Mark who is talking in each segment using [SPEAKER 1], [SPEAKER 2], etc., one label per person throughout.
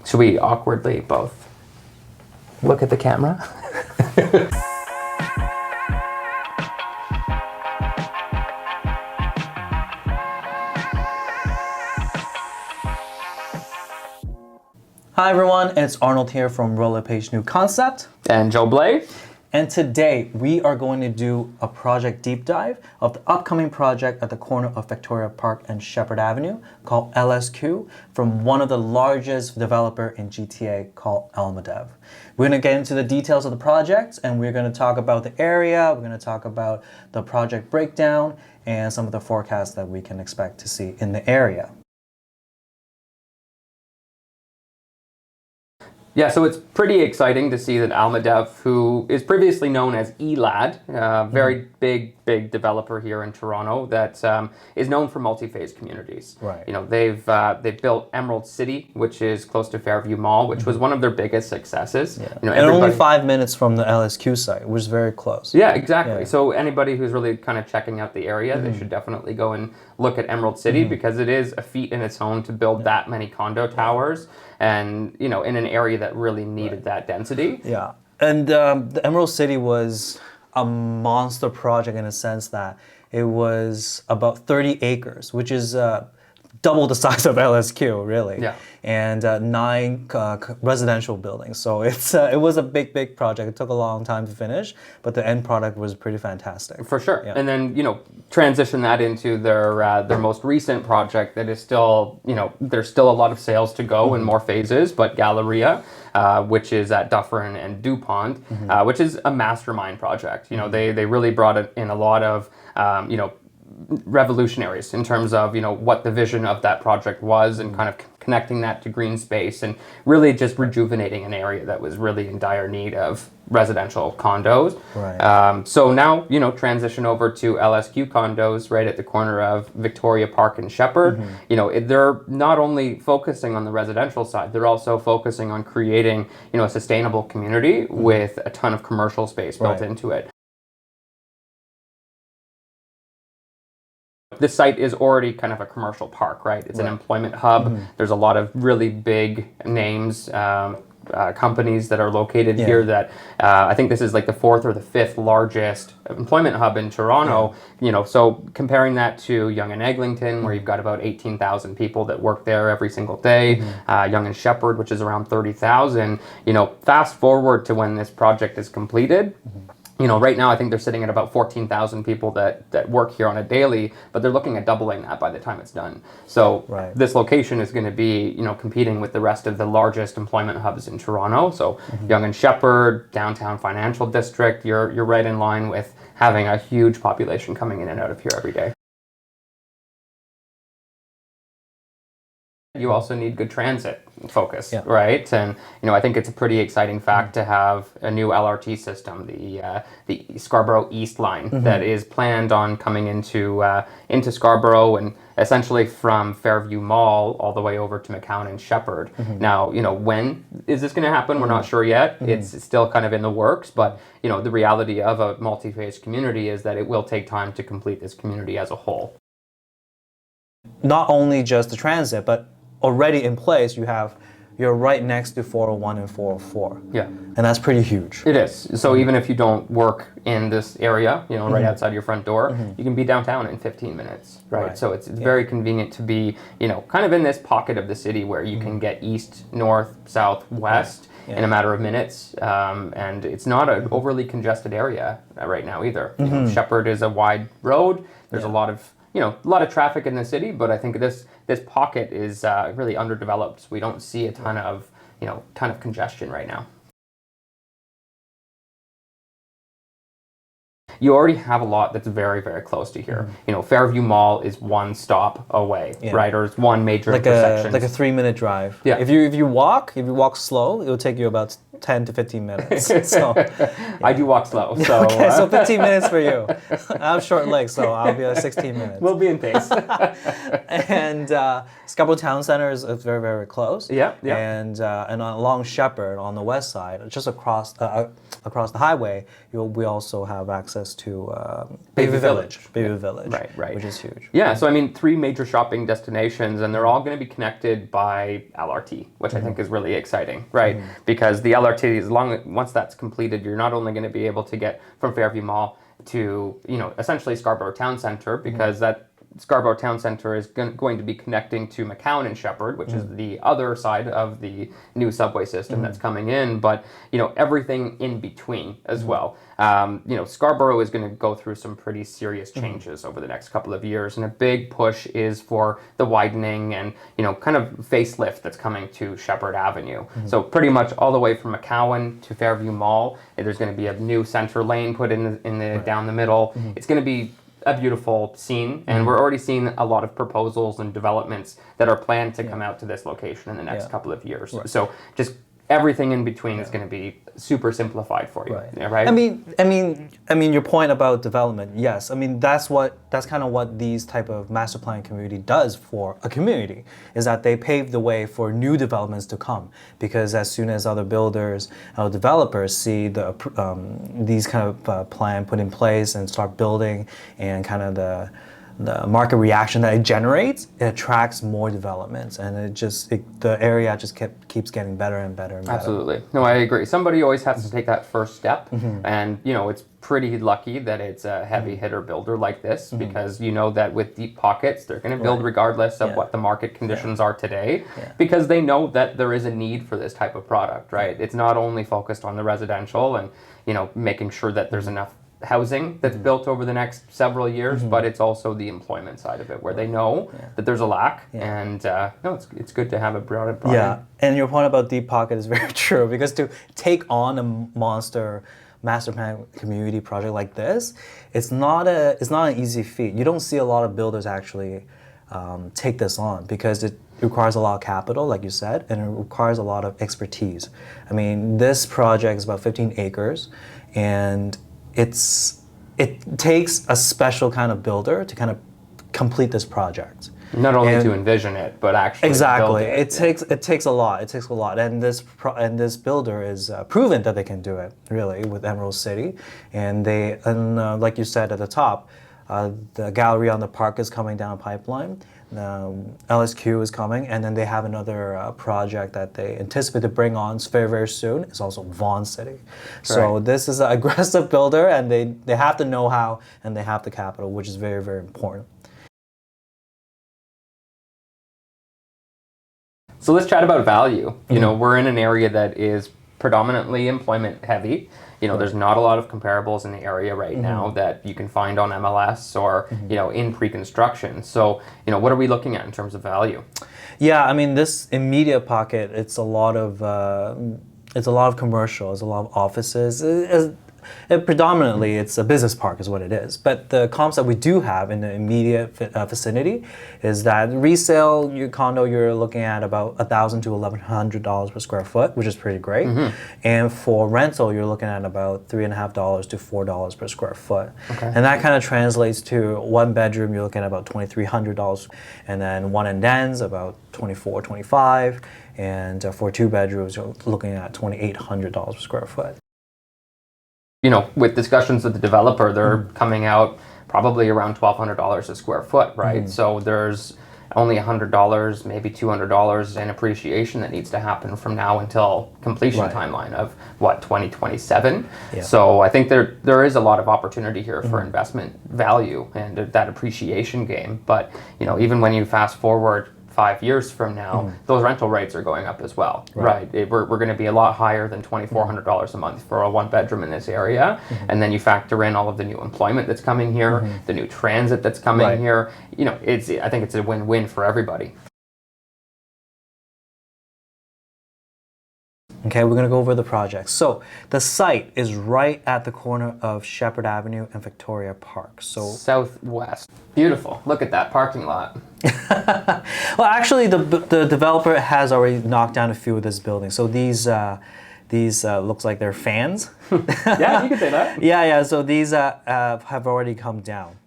[SPEAKER 1] Should we awkwardly both look at the camera?
[SPEAKER 2] Hi everyone, it's Arnold here from Royal LePage New Concept.
[SPEAKER 1] And Joe Blay.
[SPEAKER 2] And today we are going to do a project deep dive of the upcoming project at the corner of Victoria Park and Sheppard Avenue called LSQ from one of the largest developer in GTA called Almadev. We're going to get into the details of the project and we're going to talk about the area, we're going to talk about the project breakdown and some of the forecasts that we can expect to see in the area.
[SPEAKER 1] Yeah, so it's pretty exciting to see that Almadev, who is previously known as ELAD, very big developer here in Toronto that is known for multi-phase communities.
[SPEAKER 2] Right.
[SPEAKER 1] You know, they've built Emerald City, which is close to Fairview Mall, which was one of their biggest successes.
[SPEAKER 2] Yeah.
[SPEAKER 1] You know,
[SPEAKER 2] and only 5 minutes from the LSQ site, which is very close.
[SPEAKER 1] Yeah, exactly.
[SPEAKER 2] Yeah.
[SPEAKER 1] So anybody who's really kind of checking out the area, they should definitely go and look at Emerald City because it is a feat in its own to build that many condo towers and, you know, in an area that really needed that density.
[SPEAKER 2] Yeah, and the Emerald City was a monster project in a sense that it was about 30 acres, which is double the size of LSQ, really.
[SPEAKER 1] Yeah.
[SPEAKER 2] And 9 residential buildings. So it was a big project. It took a long time to finish, but the end product was pretty fantastic.
[SPEAKER 1] For sure.
[SPEAKER 2] Yeah.
[SPEAKER 1] And then, you know, transition that into their most recent project that is still, you know, there's still a lot of sales to go in more phases, but Galleria, which is at Dufferin and DuPont, which is a mastermind project. You know, they really brought in a lot of, you know, revolutionaries in terms of, you know, what the vision of that project was and kind of connecting that to green space and really just rejuvenating an area that was really in dire need of residential condos.
[SPEAKER 2] Right.
[SPEAKER 1] So now, you know, transition over to LSQ Condos right at the corner of Victoria Park and Sheppard. You know, they're not only focusing on the residential side, they're also focusing on creating, you know, a sustainable community with a ton of commercial space built into it. This site is already kind of a commercial park, right? It's an employment hub. There's a lot of really big names, companies that are located here that I think this is like the 4th or the 5th largest employment hub in Toronto. You know, so comparing that to Yonge and Eglinton, where you've got about 18,000 people that work there every single day, Yonge and Sheppard, which is around 30,000, you know, fast forward to when this project is completed. You know, right now I think they're sitting at about 14,000 people that work here on a daily, but they're looking at doubling that by the time it's done. So this location is going to be, you know, competing with the rest of the largest employment hubs in Toronto. So Yonge and Sheppard, downtown financial district, you're right in line with having a huge population coming in and out of here every day. You also need good transit focus, right? And, you know, I think it's a pretty exciting fact to have a new LRT system, the Scarborough East line that is planned on coming into Scarborough and essentially from Fairview Mall all the way over to McCowan and Sheppard. Now, you know, when is this going to happen? We're not sure yet. It's still kind of in the works, but, you know, the reality of a multi-phase community is that it will take time to complete this community as a whole.
[SPEAKER 2] Not only just the transit, but already in place, you're right next to 401 and 404. Yeah. And that's pretty huge.
[SPEAKER 1] It is. So even if you don't work in this area, you know, right outside your front door, you can be downtown in 15 minutes, right? So it's very convenient to be, you know, kind of in this pocket of the city where you can get east, north, south, west in a matter of minutes. And it's not an overly congested area right now either. You know, Sheppard is a wide road. There's a lot of, you know, a lot of traffic in the city, but I think this pocket is really underdeveloped. We don't see a ton of congestion right now. You already have a lot that's very, very close to here. You know, Fairview Mall is one stop away, right? Or it's one major intersection.
[SPEAKER 2] Like a 3-minute drive.
[SPEAKER 1] Yeah.
[SPEAKER 2] If you walk slow, it'll take you about 10 to 15 minutes. So
[SPEAKER 1] I do walk slow. So,
[SPEAKER 2] okay, so 15 minutes for you. I have short legs, so I'll be at 16 minutes.
[SPEAKER 1] we'll be in pace.
[SPEAKER 2] And Scarborough Town Center is very, very close.
[SPEAKER 1] Yeah, yeah.
[SPEAKER 2] And along Sheppard on the west side, just across the highway, we also have access to Bayview Village. Bayview Village,
[SPEAKER 1] right.
[SPEAKER 2] which is huge.
[SPEAKER 1] Yeah, so I mean, 3 major shopping destinations, and they're all going to be connected by LRT, which I think is really exciting, right? Because the LRT, once that's completed, you're not only going to be able to get from Fairview Mall to, essentially Scarborough Town Center, because that Scarborough Town Center is going to be connecting to McCowan and Sheppard, which is the other side of the new subway system that's coming in, but everything in between as well. Scarborough is going to go through some pretty serious changes over the next couple of years, and a big push is for the widening and kind of facelift that's coming to Sheppard Avenue. So pretty much all the way from McCowan to Fairview Mall, there's going to be a new center lane put in the down the middle. It's going to be a beautiful scene, and we're already seeing a lot of proposals and developments that are planned to come out to this location in the next couple of years. Right. So just everything in between is going to be super simplified for you, right?
[SPEAKER 2] I mean, your point about development, yes. I mean, that's kind of what these type of master plan community does for a community, is that they pave the way for new developments to come. Because as soon as other builders, other developers see these kind of plan put in place and start building, and kind of the market reaction that it generates, it attracts more developments, and the area just keeps getting better and better and better.
[SPEAKER 1] Absolutely. No, I agree. Somebody always has to take that first step, and it's pretty lucky that it's a heavy hitter builder like this, because that with deep pockets, they're going to build regardless of what the market conditions are today, because they know that there is a need for this type of product, right? It's not only focused on the residential and making sure that there's enough housing that's built over the next several years, but it's also the employment side of it, where they know that there's a lack, and it's good to have a broad.
[SPEAKER 2] Yeah, and your point about deep pocket is very true, because to take on a monster master plan community project like this, it's not an easy feat. You don't see a lot of builders actually take this on, because it requires a lot of capital, like you said, and it requires a lot of expertise. I mean, this project is about 15 acres, and it takes a special kind of builder to kind of complete this project.
[SPEAKER 1] Not only to envision it, but actually
[SPEAKER 2] exactly.
[SPEAKER 1] build it.
[SPEAKER 2] It takes a lot. It takes a lot, and this builder is proven that they can do it, really, with Emerald City, and like you said at the top, the gallery on the park is coming down a pipeline. LSQ is coming, and then they have another project that they anticipate to bring on very, very soon. It's also Vaughan City. So this is an aggressive builder, and they have the know-how and they have the capital, which is very, very important.
[SPEAKER 1] So let's chat about value. We're in an area that is predominantly employment heavy. There's not a lot of comparables in the area right now that you can find on MLS or, in pre-construction. So, what are we looking at in terms of value?
[SPEAKER 2] Yeah, I mean, this immediate pocket, it's a lot of commercial, it's a lot of offices. Predominantly, it's a business park is what it is. But the comps that we do have in the immediate vicinity is that resale, your condo, you're looking at about $1,000 to $1,100 per square foot, which is pretty great. And for rental, you're looking at about $3.50 to $4 per square foot. Okay. And that kind of translates to one bedroom, you're looking at about $2,300, and then one and den's about $2,400, $2,500, and for 2 bedrooms, you're looking at $2,800 per square foot.
[SPEAKER 1] With discussions with the developer, they're coming out probably around $1,200 a square foot, right? So there's only $100, maybe $200 in appreciation that needs to happen from now until completion timeline of 2027. Yeah. So I think there is a lot of opportunity here for investment value and that appreciation game. But even when you fast forward 5 years from now, those rental rates are going up as well, right? We're going to be a lot higher than $2,400 a month for a 1-bedroom in this area, and then you factor in all of the new employment that's coming here, the new transit that's coming here. I think it's a win-win for everybody.
[SPEAKER 2] Okay, we're going to go over the project. So the site is right at the corner of Sheppard Avenue and Victoria Park. So
[SPEAKER 1] southwest. Beautiful. Look at that parking lot.
[SPEAKER 2] Well, actually, the developer has already knocked down a few of this building. So these These looks like they're fans.
[SPEAKER 1] Yeah, you could say that.
[SPEAKER 2] Yeah. So these have already come down.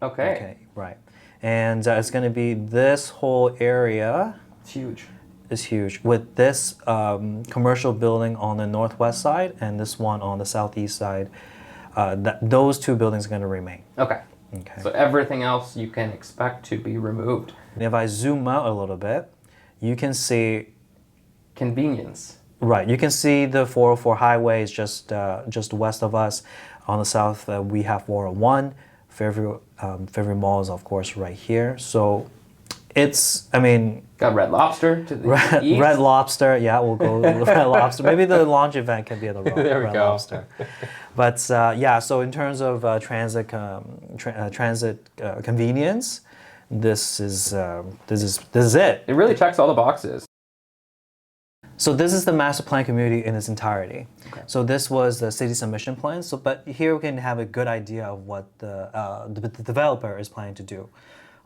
[SPEAKER 1] Okay.
[SPEAKER 2] Okay, right. And it's going to be this whole area.
[SPEAKER 1] It's huge.
[SPEAKER 2] Is huge with this commercial building on the northwest side and this one on the southeast side. Those two buildings are going to remain.
[SPEAKER 1] Okay.
[SPEAKER 2] Okay.
[SPEAKER 1] So everything else you can expect to be removed.
[SPEAKER 2] And if I zoom out a little bit, you can see
[SPEAKER 1] convenience.
[SPEAKER 2] Right. You can see the 404 highway is just west of us. On the south, we have 401. Fairview Mall is of course right here. So it's, I mean,
[SPEAKER 1] got Red Lobster to the east.
[SPEAKER 2] Red Lobster, yeah, we'll go with Red Lobster. Maybe the launch event can be at the Red Lobster. But yeah, so in terms of transit convenience, this is it.
[SPEAKER 1] It really checks all the boxes.
[SPEAKER 2] So this is the master plan community in its entirety.
[SPEAKER 1] Okay.
[SPEAKER 2] So this was the city submission plan. So, but here we can have a good idea of what the developer is planning to do.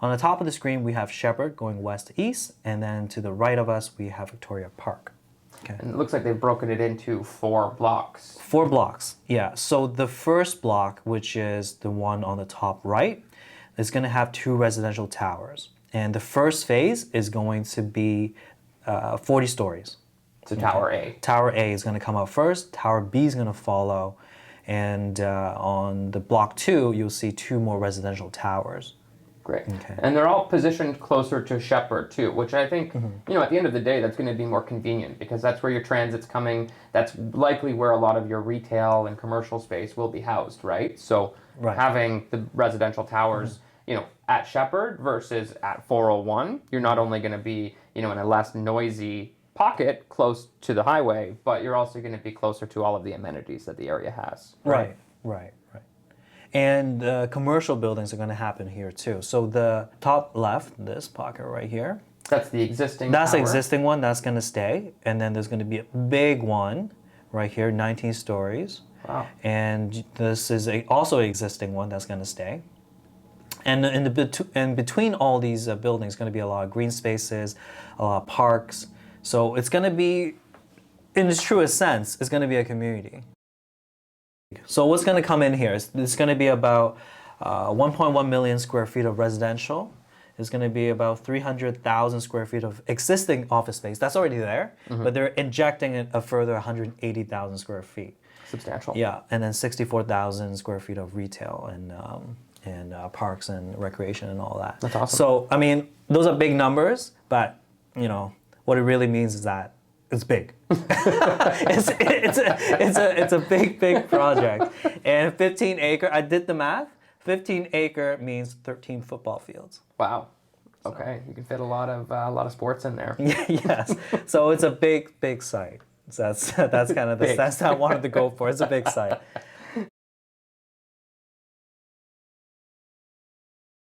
[SPEAKER 2] On the top of the screen, we have Sheppard going west to east, and then to the right of us, we have Victoria Park. Okay.
[SPEAKER 1] And it looks like they've broken it into 4 blocks.
[SPEAKER 2] 4 blocks, yeah. So the first block, which is the one on the top right, is going to have 2 residential towers. And the first phase is going to be 40 stories.
[SPEAKER 1] So Tower A.
[SPEAKER 2] Tower A is going to come out first, Tower B is going to follow, and on the block 2, you'll see 2 more residential towers.
[SPEAKER 1] Great.
[SPEAKER 2] Okay.
[SPEAKER 1] And they're all positioned closer to Sheppard too, which I think, you know, at the end of the day, that's going to be more convenient because that's where your transit's coming. That's likely where a lot of your retail and commercial space will be housed, right? So having the residential towers, you know, at Sheppard versus at 401, you're not only going to be, you know, in a less noisy pocket close to the highway, but you're also going to be closer to all of the amenities that the area has.
[SPEAKER 2] Right. And commercial buildings are going to happen here too. So the top left, this pocket right here.
[SPEAKER 1] That's the existing
[SPEAKER 2] That's
[SPEAKER 1] tower.
[SPEAKER 2] the existing one. That's going to stay. And then there's going to be a big one right here, 19 stories.
[SPEAKER 1] Wow.
[SPEAKER 2] And this is also an existing one that's going to stay. And in between all these buildings is going to be a lot of green spaces, a lot of parks. So it's going to be, in its truest sense, it's going to be a community. So what's going to come in here? It's going to be about 1.1 million square feet of residential. It's going to be about 300,000 square feet of existing office space. That's already there, but they're injecting a further 180,000 square feet.
[SPEAKER 1] Substantial.
[SPEAKER 2] Yeah, and then 64,000 square feet of retail and parks and recreation and all that.
[SPEAKER 1] That's awesome.
[SPEAKER 2] So, I mean, those are big numbers, but, you know, what it really means is that it's big. it's a big project. And 15 acre, I did the math. 15 acre means 13 football fields.
[SPEAKER 1] Wow. Okay, you can fit a lot of sports in there.
[SPEAKER 2] Yes. So it's a big site. So that's kind of the stats I wanted to go for. It's a big site.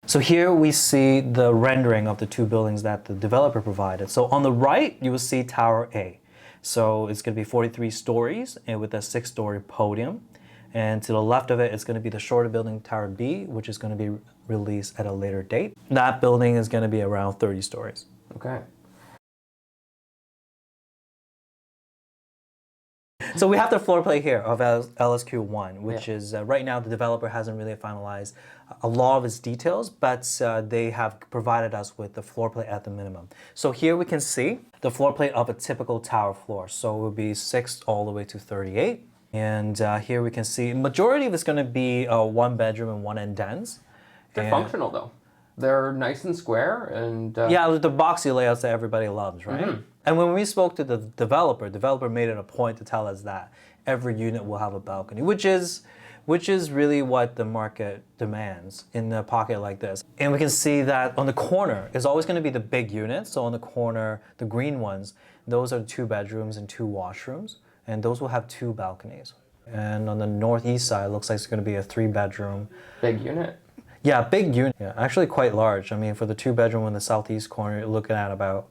[SPEAKER 2] So here we see the rendering of the 2 buildings that the developer provided. So on the right, you will see Tower A. So it's going to be 43 stories and with a 6-story podium. And to the left of it, it's going to be the shorter building, Tower B, which is going to be released at a later date. That building is going to be around 30 stories.
[SPEAKER 1] Okay.
[SPEAKER 2] So we have the floor plate here of LSQ1, which is right now the developer hasn't really finalized a lot of its details, but they have provided us with the floor plate at the minimum. So here we can see the floor plate of a typical tower floor. So it will be 6 all the way to 38. And here we can see majority of it's going to be 1 bedroom and 1 end dens.
[SPEAKER 1] They're functional though. They're nice and square and
[SPEAKER 2] yeah, the boxy layouts that everybody loves, right? And when we spoke to the developer made it a point to tell us that every unit will have a balcony, which is really what the market demands in a pocket like this. And we can see that on the corner is always going to be the big units. So on the corner, the green ones, those are 2 bedrooms and 2 washrooms, and those will have 2 balconies. And on the northeast side, it looks like it's going to be a 3-bedroom.
[SPEAKER 1] big unit.
[SPEAKER 2] Yeah, big unit. Yeah, actually quite large. I mean, for the 2-bedroom in the southeast corner, you're looking at about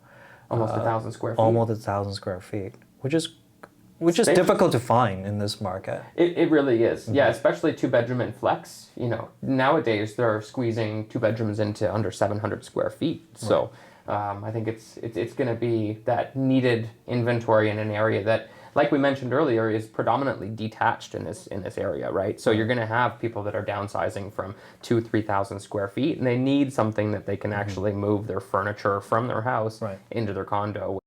[SPEAKER 1] Almost 1,000 square feet.
[SPEAKER 2] Almost 1,000 square feet, which is difficult to find in this market.
[SPEAKER 1] It really is. Yeah, especially 2-bedroom and flex. You know, nowadays they're squeezing 2 bedrooms into under 700 square feet. So I think it's going to be that needed inventory in an area that like we mentioned earlier, is predominantly detached in this area, right? So you're going to have people that are downsizing from 2,000-3,000 square feet, and they need something that they can actually move their furniture from their house into their condo.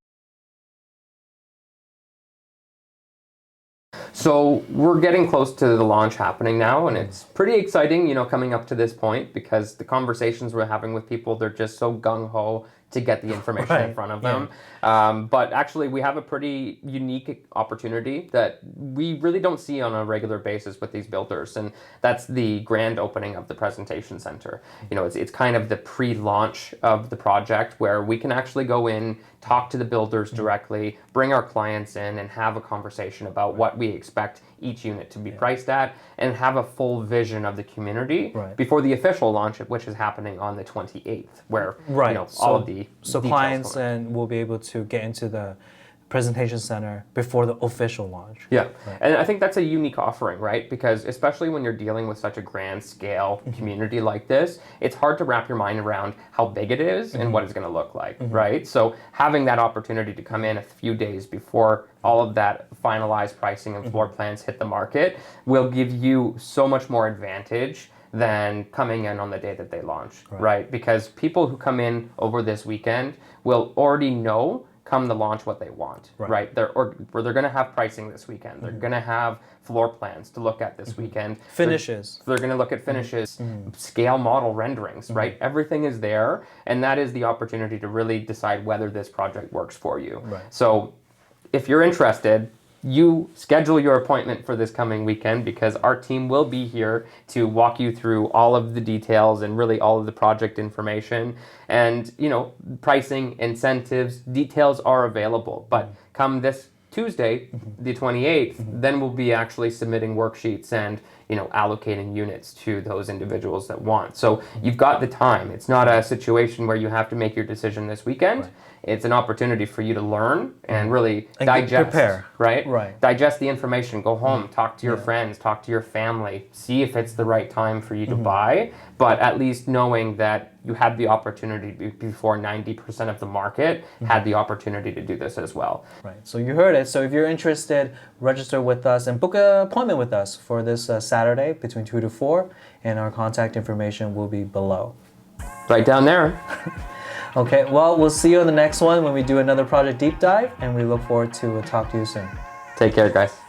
[SPEAKER 1] So we're getting close to the launch happening now, and it's pretty exciting, coming up to this point, because the conversations we're having with people, they're just so gung-ho to get the information in front of them. But actually, we have a pretty unique opportunity that we really don't see on a regular basis with these builders, and that's the grand opening of the presentation center. It's kind of the pre-launch of the project where we can actually go in, talk to the builders directly, bring our clients in, and have a conversation about what we expect each unit to be priced at, and have a full vision of the community before the official launch, which is happening on the 28th, where all of the
[SPEAKER 2] clients will be able to get into the presentation center before the official launch.
[SPEAKER 1] And I think that's a unique offering, right? Because especially when you're dealing with such a grand scale community like this, it's hard to wrap your mind around how big it is and what it's going to look like, right? So having that opportunity to come in a few days before all of that finalized pricing and floor plans hit the market will give you so much more advantage than coming in on the day that they launch, right? Because people who come in over this weekend will already know come the launch what they want, right? They're going to have pricing this weekend. They're going to have floor plans to look at this weekend.
[SPEAKER 2] Finishes.
[SPEAKER 1] They're going to look at finishes, scale model renderings, right? Everything is there, and that is the opportunity to really decide whether this project works for you. So if you're interested, you schedule your appointment for this coming weekend, because our team will be here to walk you through all of the details and really all of the project information. And, pricing, incentives, details are available. But come this Tuesday, the 28th, then we'll be actually submitting worksheets and, allocating units to those individuals that want. So you've got the time. It's not a situation where you have to make your decision this weekend. It's an opportunity for you to learn and really digest,
[SPEAKER 2] prepare.
[SPEAKER 1] Right? Digest the information, go home, talk to your friends, talk to your family, see if it's the right time for you to buy, but at least knowing that you had the opportunity before 90% of the market had the opportunity to do this as well.
[SPEAKER 2] So you heard it. So if you're interested, register with us and book an appointment with us for this Saturday between 2 to 4, and our contact information will be below.
[SPEAKER 1] Right down there.
[SPEAKER 2] Okay, well, we'll see you in the next one when we do another project deep dive, and we look forward to talk to you soon.
[SPEAKER 1] Take care, guys.